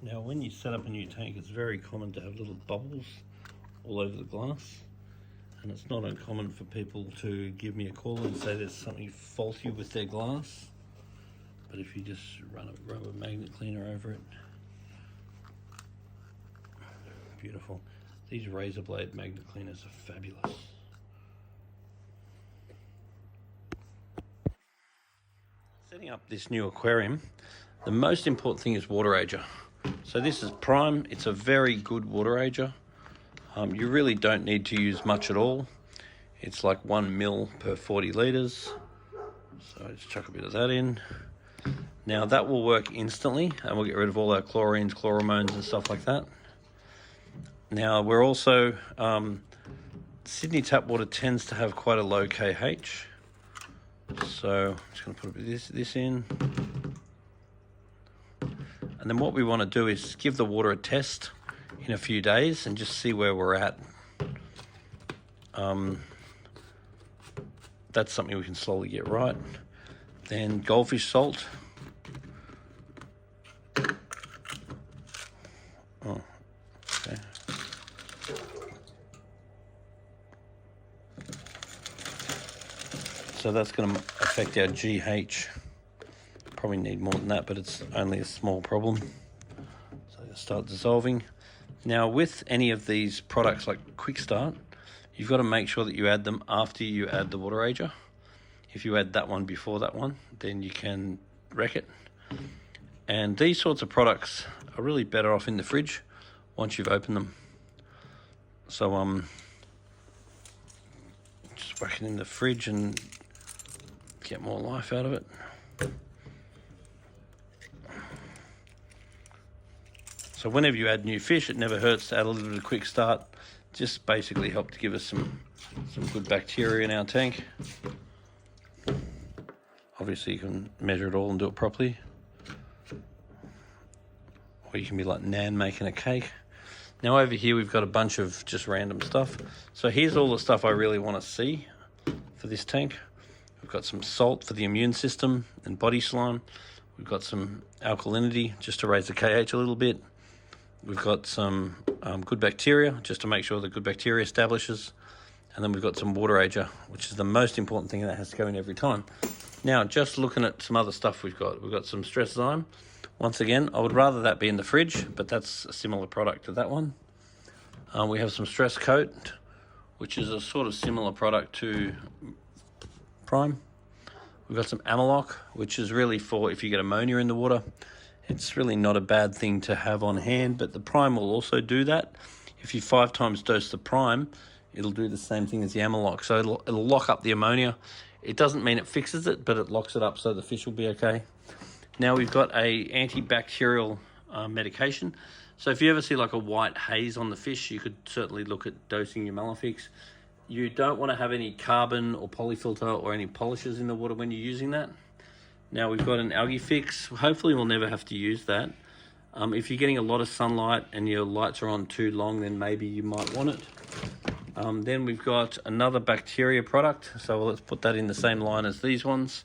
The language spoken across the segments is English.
Now when you set up a new tank, it's very common to have little bubbles all over the glass, and it's not uncommon for people to give me a call and say there's something faulty with their glass. But if you just run a rubber magnet cleaner over it, beautiful. These razor blade magnet cleaners are fabulous. Setting up this new aquarium, the most important thing is water ager. So this is Prime. It's a very good water ager. You really don't need to use much at all. It's like 1 mil per 40 litres. So just chuck a bit of that in. Now that will work instantly, and we'll get rid of all our chlorines, chloromones and stuff like that. Now we're also, Sydney tap water tends to have quite a low KH. So I'm just going to put a bit of this in. And then what we want to do is give the water a test in a few days and just see where we're at. That's something we can slowly get right. Then goldfish salt. Oh, okay. So that's going to affect our GH. Probably need more than that, but it's only a small problem. So it'll start dissolving. Now with any of these products like Quick Start, you've got to make sure that you add them after you add the water ager. If you add that one before that one, then you can wreck it. And these sorts of products are really better off in the fridge once you've opened them. So just whack it in the fridge and get more life out of it. So whenever you add new fish, it never hurts to add a little bit of Quick Start. Just basically help to give us some good bacteria in our tank. Obviously you can measure it all and do it properly. Or you can be like Nan making a cake. Now over here we've got a bunch of just random stuff. So here's all the stuff I really want to see for this tank. We've got some salt for the immune system and body slime. We've got some alkalinity just to raise the KH a little bit. We've got some good bacteria just to make sure the good bacteria establishes. And then we've got some water ager, which is the most important thing that has to go in every time. Now, just looking at some other stuff we've got some stress zyme. Once again, I would rather that be in the fridge, but that's a similar product to that one. We have some stress coat, which is a sort of similar product to Prime. We've got some Amaloc, which is really for if you get ammonia in the water. It's really not a bad thing to have on hand, but the Prime will also do that. If you 5 times dose the Prime, it'll do the same thing as the Amaloc. So it'll lock up the ammonia. It doesn't mean it fixes it, but it locks it up so the fish will be okay. Now we've got a antibacterial medication. So if you ever see like a white haze on the fish, you could certainly look at dosing your Malefics. You don't want to have any carbon or polyfilter or any polishers in the water when you're using that. Now we've got an algae fix. Hopefully we'll never have to use that. If you're getting a lot of sunlight and your lights are on too long, then maybe you might want it. Then we've got another bacteria product. So let's put that in the same line as these ones.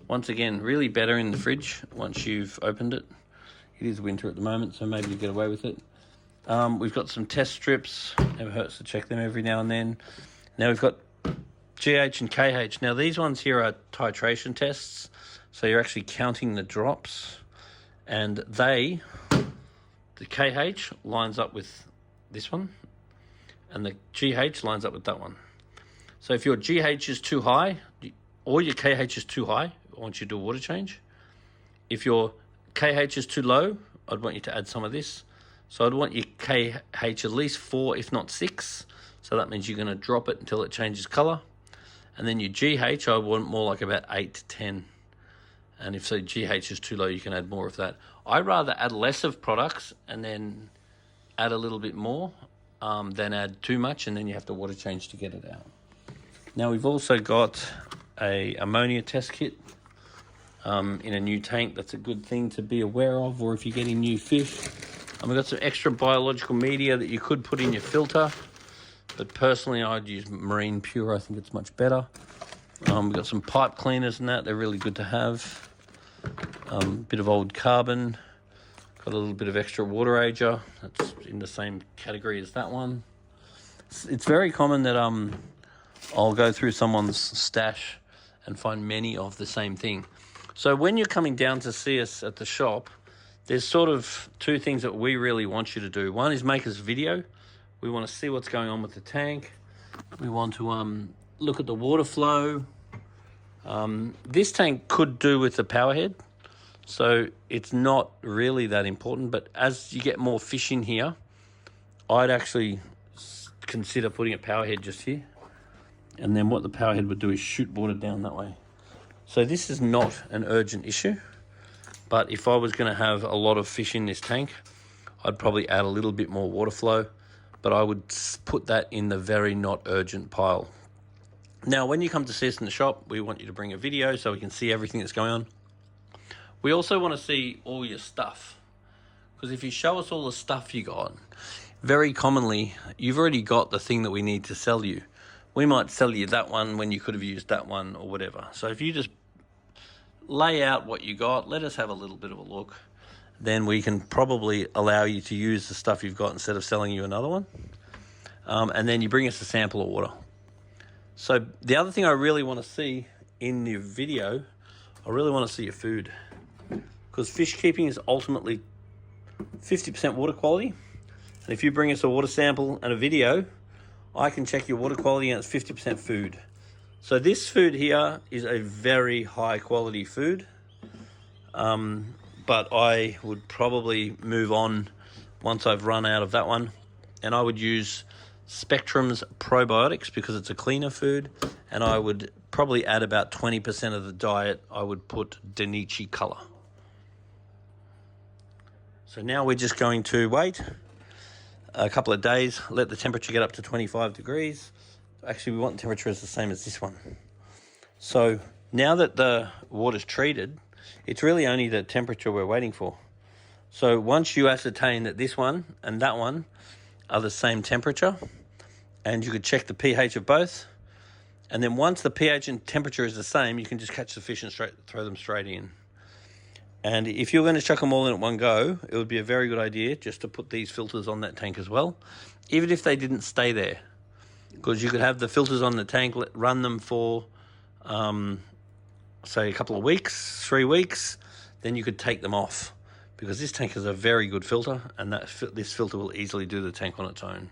Once again, really better in the fridge once you've opened it. It is winter at the moment, so maybe you get away with it. We've got some test strips. Never hurts to check them every now and then. Now we've got GH and KH. Now these ones here are titration tests. So you're actually counting the drops, and the KH lines up with this one, and the GH lines up with that one. So if your GH is too high, or your KH is too high, I want you to do a water change. If your KH is too low, I'd want you to add some of this. So I'd want your KH at least 4, if not 6. So that means you're going to drop it until it changes colour. And then your GH, I want more like about 8 to 10. And if the GH is too low, you can add more of that. I'd rather add less of products and then add a little bit more than add too much, and then you have to water change to get it out. Now we've also got a ammonia test kit in a new tank. That's a good thing to be aware of, or if you're getting new fish. And we've got some extra biological media that you could put in your filter, but personally I'd use Marine Pure. I think it's much better. We've got some pipe cleaners and that. They're really good to have. Bit of old carbon. Got a little bit of extra water ager. That's in the same category as that one. It's very common that I'll go through someone's stash and find many of the same thing. So when you're coming down to see us at the shop, there's sort of two things that we really want you to do. One is make us video. We want to see what's going on with the tank. We want to look at the water flow. This tank could do with the power head, so it's not really that important, but as you get more fish in here, I'd actually consider putting a power head just here. And then what the power head would do is shoot water down that way. So this is not an urgent issue, but if I was going to have a lot of fish in this tank, I'd probably add a little bit more water flow, but I would put that in the very not urgent pile. Now, when you come to see us in the shop, we want you to bring a video so we can see everything that's going on. We also want to see all your stuff, because if you show us all the stuff you got, very commonly, you've already got the thing that we need to sell you. We might sell you that one when you could have used that one or whatever. So if you just lay out what you got, let us have a little bit of a look, then we can probably allow you to use the stuff you've got instead of selling you another one. And then you bring us a sample of water. So the other thing I really want to see in the video, I really want to see your food, because fish keeping is ultimately 50% water quality. And if you bring us a water sample and a video, I can check your water quality and it's 50% food. So this food here is a very high quality food, but I would probably move on once I've run out of that one, and I would use Spectrum's probiotics because it's a cleaner food, and I would probably add about 20% of the diet. I would put Danichi color. So now we're just going to wait a couple of days, let the temperature get up to 25 degrees. Actually, we want the temperature as the same as this one. So now that the water's treated, it's really only the temperature we're waiting for. So once you ascertain that this one and that one are the same temperature, and you could check the pH of both, and then once the pH and temperature is the same, you can just catch the fish and throw them straight in. And if you're going to chuck them all in at one go, it would be a very good idea just to put these filters on that tank as well, even if they didn't stay there. Because you could have the filters on the tank, run them for, say, a couple of weeks, 3 weeks, then you could take them off. Because this tank is a very good filter, and this filter will easily do the tank on its own.